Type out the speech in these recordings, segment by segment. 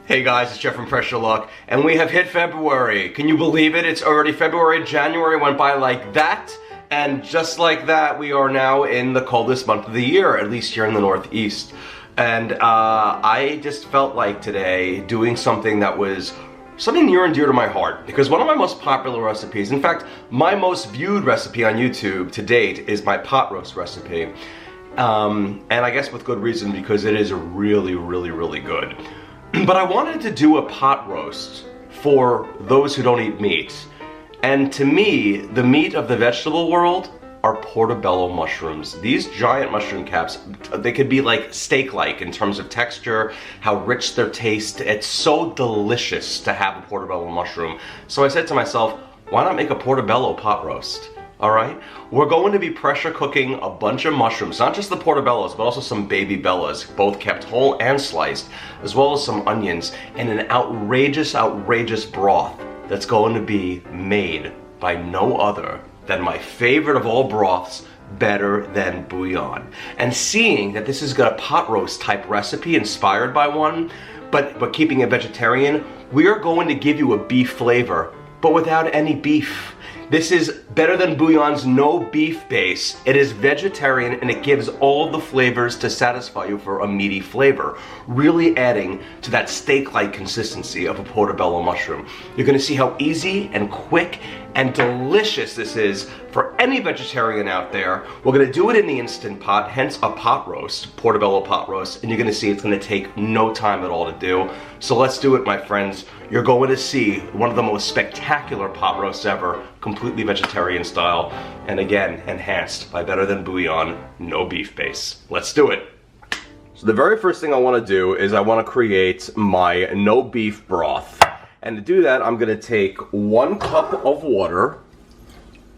Hey guys, it's Jeff from Pressure Luck, and we have hit February. Can you believe it? It's already February. January went by like that, and just like that, we are now in the coldest month of the year, at least here in the Northeast. And I just felt like today doing something that was something near and dear to my heart, because one of my most popular recipes, in fact, my most viewed recipe on YouTube to date is my pot roast recipe. And I guess with good reason, because it is really, really, really good. But I wanted to do a pot roast for those who don't eat meat. And to me, the meat of the vegetable world are portobello mushrooms. These giant mushroom caps, they could be like steak-like in terms of texture, how rich their taste. It's so delicious to have a portobello mushroom. So I said to myself, why not make a portobello pot roast? Alright, we're going to be pressure cooking a bunch of mushrooms, not just the portobellos, but also some baby bellas, both kept whole and sliced, as well as some onions, and an outrageous, outrageous broth that's going to be made by no other than my favorite of all broths, Better Than Bouillon. And seeing that this is a pot roast type recipe inspired by one, but keeping it vegetarian, we are going to give you a beef flavor, but without any beef. This is Better Than Bouillon's no beef base. It is vegetarian and it gives all the flavors to satisfy you for a meaty flavor, really adding to that steak-like consistency of a portobello mushroom. You're gonna see how easy and quick and delicious this is for any vegetarian out there. We're gonna do it in the Instant Pot, hence a pot roast, portobello pot roast, and you're gonna see it's gonna take no time at all to do. So let's do it, my friends. You're going to see one of the most spectacular pot roasts ever, completely vegetarian style, and again, enhanced by Better Than Bouillon, no beef base. Let's do it. So the very first thing I want to do is I want to create my no beef broth. And to do that, I'm going to take 1 cup of water,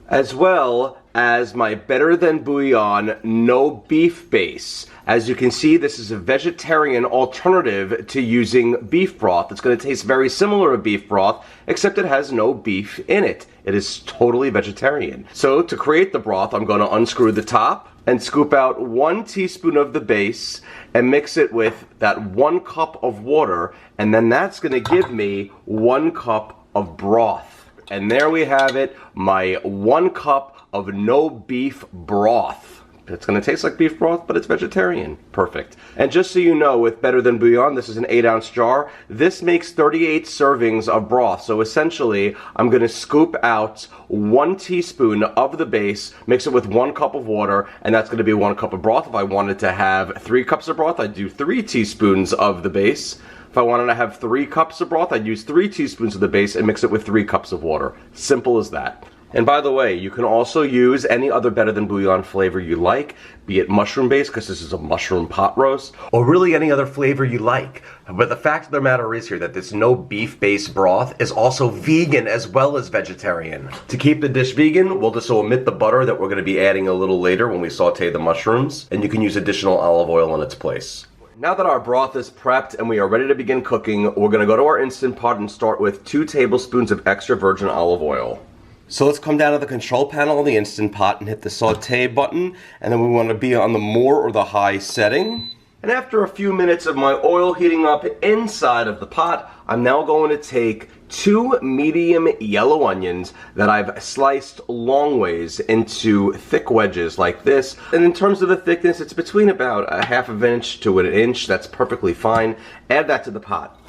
as well as my Better Than Bouillon no beef base. As you can see, this is a vegetarian alternative to using beef broth. It's going to taste very similar to beef broth, except it has no beef in it. It is totally vegetarian. So to create the broth, I'm going to unscrew the top and scoop out 1 teaspoon of the base and mix it with that 1 cup of water, and then that's going to give me 1 cup of broth. And there we have it, my 1 cup of no beef broth. It's going to taste like beef broth, but it's vegetarian. Perfect. And just so you know, with Better Than Bouillon, this is an 8-ounce jar. This makes 38 servings of broth. So essentially, I'm going to scoop out 1 teaspoon of the base, mix it with 1 cup of water, and that's going to be 1 cup of broth. If I wanted to have 3 cups of broth, I'd do 3 teaspoons of the base. If I wanted to have 3 cups of broth, I'd use 3 teaspoons of the base and mix it with 3 cups of water. Simple as that. And by the way, you can also use any other Better Than Bouillon flavor you like, be it mushroom based, because this is a mushroom pot roast, or really any other flavor you like. But the fact of the matter is here that this no beef based broth is also vegan as well as vegetarian. To keep the dish vegan, we'll just omit the butter that we're going to be adding a little later when we saute the mushrooms, and you can use additional olive oil in its place. Now that our broth is prepped and we are ready to begin cooking, we're going to go to our Instant Pot and start with 2 tablespoons of extra virgin olive oil. So let's come down to the control panel on the Instant Pot and hit the saute button, and then we want to be on the more or the high setting. And after a few minutes of my oil heating up inside of the pot, I'm now going to take 2 medium yellow onions that I've sliced long ways into thick wedges like this. And in terms of the thickness, it's between about a ½ inch to an inch. That's perfectly fine. Add that to the pot.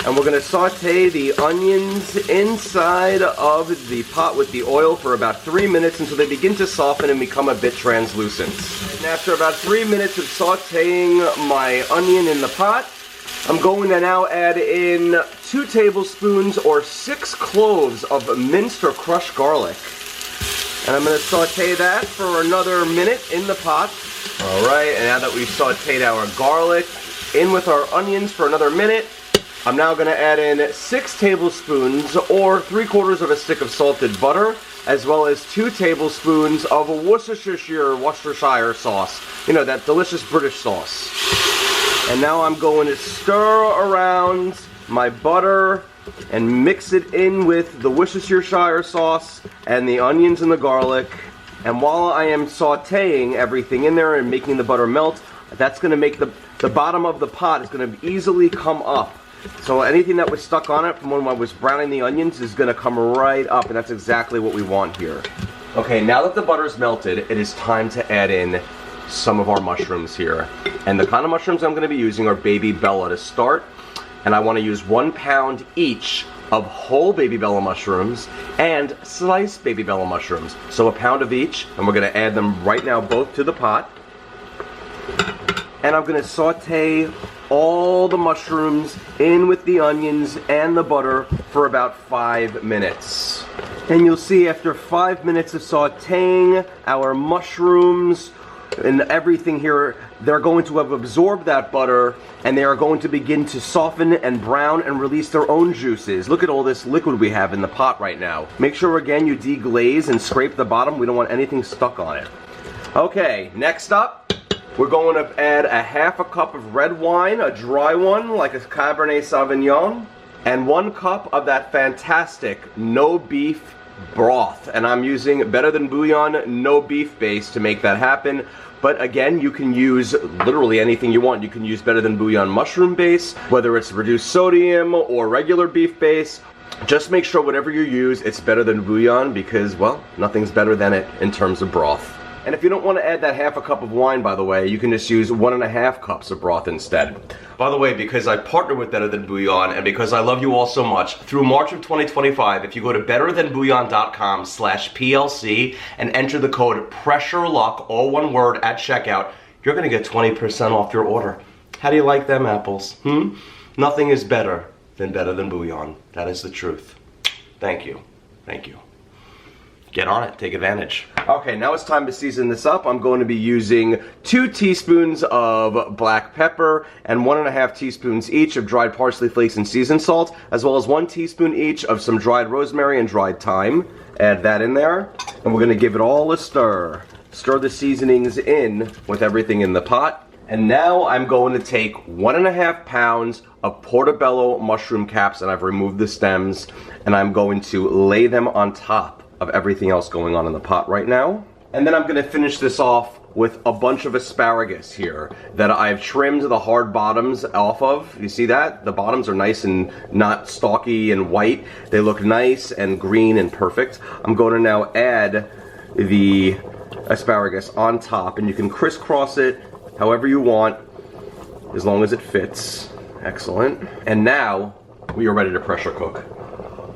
And we're going to saute the onions inside of the pot with the oil for about 3 minutes until they begin to soften and become a bit translucent. And after about 3 minutes of sauteing my onion in the pot, I'm going to now add in 2 tablespoons or 6 cloves of minced or crushed garlic. And I'm going to saute that for another minute in the pot. Alright, and now that we've sauteed our garlic in with our onions for another minute, I'm now going to add in 6 tablespoons or 3/4 of a stick of salted butter, as well as 2 tablespoons of Worcestershire sauce. You know, that delicious British sauce. And now I'm going to stir around my butter and mix it in with the Worcestershire sauce and the onions and the garlic. And while I am sauteing everything in there and making the butter melt, That's going to make the bottom of the pot is going to easily come up. So anything that was stuck on it from when I was browning the onions is going to come right up, and that's exactly what we want here. Okay, now that the butter is melted, it is time to add in some of our mushrooms here. And the kind of mushrooms I'm going to be using are Baby Bella to start. And I want to use 1 pound each of whole Baby Bella mushrooms and sliced Baby Bella mushrooms. So 1 pound of each, and we're going to add them right now both to the pot. And I'm going to saute all the mushrooms in with the onions and the butter for about 5 minutes. And you'll see after 5 minutes of sauteing, our mushrooms and everything here, they're going to have absorbed that butter, and they are going to begin to soften and brown and release their own juices. Look at all this liquid we have in the pot right now. Make sure again you deglaze and scrape the bottom. We don't want anything stuck on it. Okay, next up, we're going to add a half a cup of red wine, a dry one like a Cabernet Sauvignon, and 1 cup of that fantastic no beef broth. And I'm using Better Than Bouillon no beef base to make that happen. But again, you can use literally anything you want. You can use Better Than Bouillon mushroom base, whether it's reduced sodium or regular beef base. Just make sure whatever you use, it's Better Than Bouillon, because, well, nothing's better than it in terms of broth. And if you don't want to add that half a cup of wine, by the way, you can just use 1.5 cups of broth instead. By the way, because I partner with Better Than Bouillon and because I love you all so much, through March of 2025, if you go to betterthanbouillon.com/PLC and enter the code PRESSURELUCK, all one word, at checkout, you're going to get 20% off your order. How do you like them apples? Nothing is better than Better Than Bouillon. That is the truth. Thank you. Thank you. Get on it, take advantage. Okay, now it's time to season this up. I'm going to be using 2 teaspoons of black pepper and 1.5 teaspoons each of dried parsley flakes and seasoned salt, as well as 1 teaspoon each of some dried rosemary and dried thyme. Add that in there, and we're going to give it all a stir. Stir the seasonings in with everything in the pot. And now I'm going to take 1.5 pounds of Portobello mushroom caps, and I've removed the stems, and I'm going to lay them on top of everything else going on in the pot right now. And then I'm going to finish this off with a bunch of asparagus here that I've trimmed the hard bottoms off of. You see that? The bottoms are nice and not stalky and white. They look nice and green and perfect. I'm going to now add the asparagus on top, and you can crisscross it however you want, as long as it fits. Excellent. And now we are ready to pressure cook.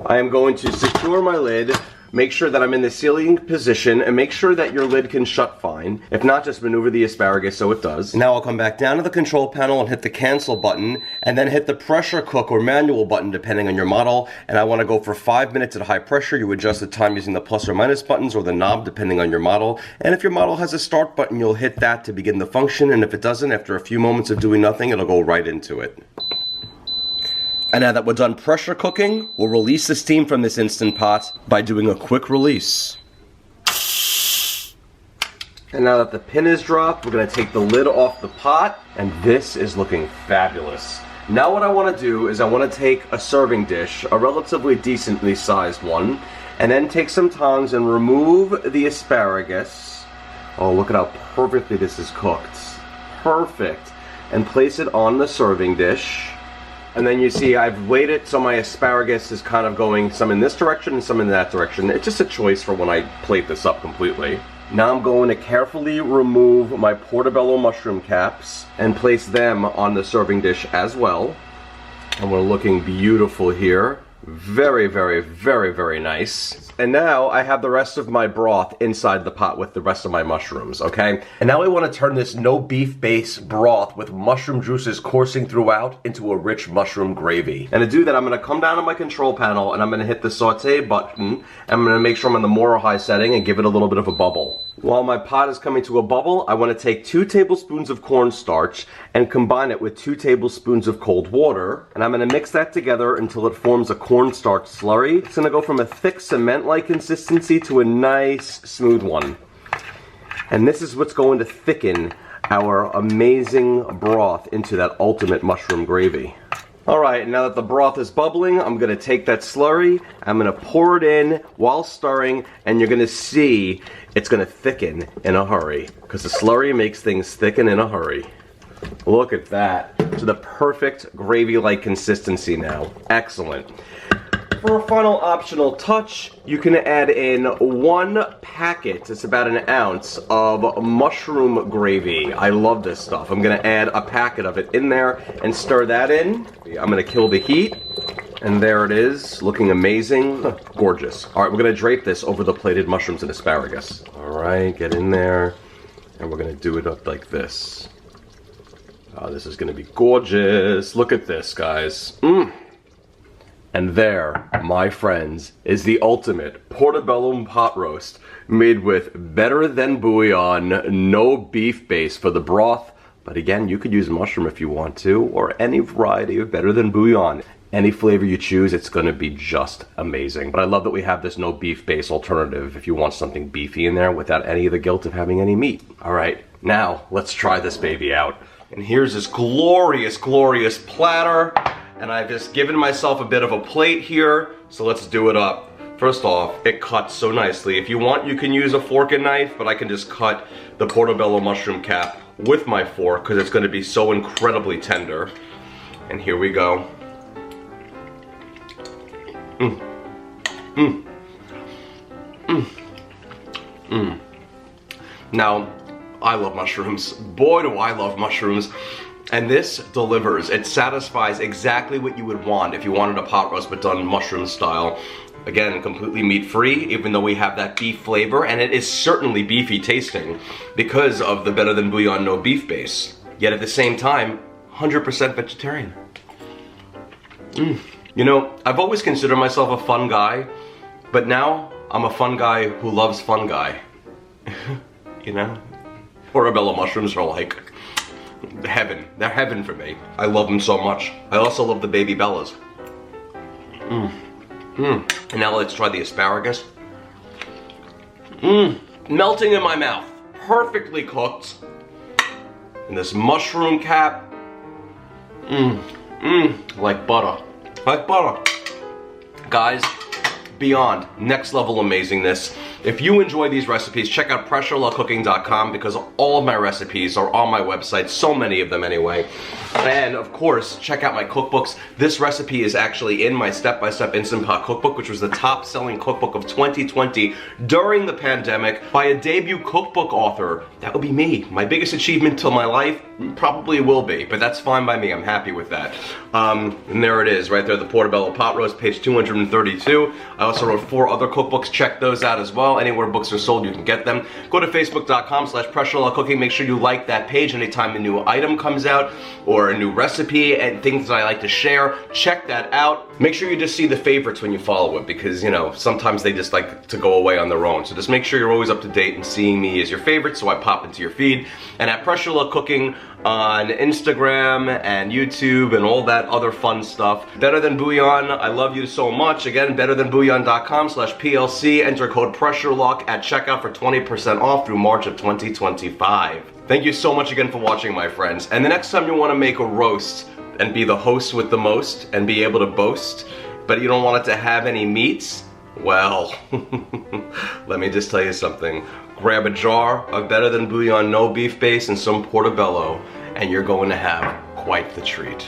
I am going to secure my lid, make sure that I'm in the sealing position, and make sure that your lid can shut fine. If not, just maneuver the asparagus so it does. Now I'll come back down to the control panel and hit the cancel button, and then hit the pressure cook or manual button depending on your model. And I want to go for 5 minutes at high pressure. You adjust the time using the plus or minus buttons or the knob depending on your model. And if your model has a start button, you'll hit that to begin the function, and if it doesn't, after a few moments of doing nothing, it'll go right into it. And now that we're done pressure cooking, we'll release the steam from this Instant Pot by doing a quick release. And now that the pin is dropped, we're going to take the lid off the pot, and this is looking fabulous. Now what I want to do is I want to take a serving dish, a relatively decently sized one, and then take some tongs and remove the asparagus. Oh, look at how perfectly this is cooked. Perfect. And place it on the serving dish. And then you see I've laid it so my asparagus is kind of going some in this direction and some in that direction. It's just a choice for when I plate this up completely. Now I'm going to carefully remove my Portobello mushroom caps and place them on the serving dish as well. And we're looking beautiful here. Very, very, very, very nice. And now I have the rest of my broth inside the pot with the rest of my mushrooms, okay? And now I want to turn this no beef base broth with mushroom juices coursing throughout into a rich mushroom gravy. And to do that, I'm going to come down to my control panel and I'm going to hit the saute button. I'm going to make sure I'm on the more high setting and give it a little bit of a bubble. While my pot is coming to a bubble, I want to take 2 tablespoons of cornstarch and combine it with 2 tablespoons of cold water. And I'm going to mix that together until it forms a cornstarch slurry. It's going to go from a thick cement-like consistency to a nice smooth one. And this is what's going to thicken our amazing broth into that ultimate mushroom gravy. Alright, now that the broth is bubbling, I'm going to take that slurry, I'm going to pour it in while stirring, and you're going to see it's going to thicken in a hurry. Because the slurry makes things thicken in a hurry. Look at that. To the perfect gravy-like consistency now. Excellent. For a final optional touch, you can add in 1 packet, it's about an ounce, of mushroom gravy. I love this stuff. I'm gonna add a packet of it in there and stir that in. I'm gonna kill the heat. And there it is, looking amazing. Gorgeous. All right, we're gonna drape this over the plated mushrooms and asparagus. All right, get in there. And we're gonna do it up like this. Oh, this is gonna be gorgeous. Look at this, guys. And there, my friends, is the ultimate Portobello Pot Roast made with better than bouillon, no beef base for the broth. But again, you could use mushroom if you want to, or any variety of better than bouillon. Any flavor you choose, it's gonna be just amazing. But I love that we have this no beef base alternative if you want something beefy in there without any of the guilt of having any meat. All right, now let's try this baby out. And here's this glorious, glorious platter. And I've just given myself a bit of a plate here, so let's do it up. First off, it cuts so nicely. If you want, you can use a fork and knife, but I can just cut the portobello mushroom cap with my fork because it's going to be so incredibly tender. And here we go. Now, I love mushrooms. Boy, do I love mushrooms. And this delivers. It satisfies exactly what you would want if you wanted a pot roast but done mushroom style. Again, completely meat-free, even though we have that beef flavor, and it is certainly beefy tasting because of the better than bouillon no beef base. Yet at the same time, 100% vegetarian. You know, I've always considered myself a fun guy, but now I'm a fun guy who loves fun guy. You know? Portobello mushrooms are like heaven. They're heaven for me. I love them so much. I also love the baby bellas. And now let's try the asparagus. Melting in my mouth. Perfectly cooked. And this mushroom cap. Like butter. Like butter. Guys, beyond next level amazingness. If you enjoy these recipes, check out PressureLawCooking.com because all of my recipes are on my website, so many of them anyway. And of course, check out my cookbooks. This recipe is actually in my step-by-step Instant Pot cookbook, which was the top-selling cookbook of 2020 during the pandemic by a debut cookbook author. That would be me. My biggest achievement till my life probably will be, but that's fine by me. I'm happy with that. And there it is, right there, the Portobello Pot Roast, page 232. I also wrote 4 other cookbooks. Check those out as well. Anywhere books are sold, you can get them. Go to facebook.com/PressureLawCooking. Make sure you like that page anytime a new item comes out or a new recipe and things that I like to share. Check that out. Make sure you just see the favorites when you follow it because, you know, sometimes they just like to go away on their own. So just make sure you're always up to date and seeing me as your favorite so I pop into your feed. And at Pressure Law Cooking on Instagram and YouTube and all that other fun stuff. Better Than Bouillon, I love you so much. Again, betterthanbouillon.com/PLC. Enter code PressureLock at checkout for 20% off through March of 2025. Thank you so much again for watching, my friends. And the next time you want to make a roast and be the host with the most and be able to boast, but you don't want it to have any meats, well, let me just tell you something. Grab a jar of Better Than Bouillon no beef base and some portobello, and you're going to have quite the treat.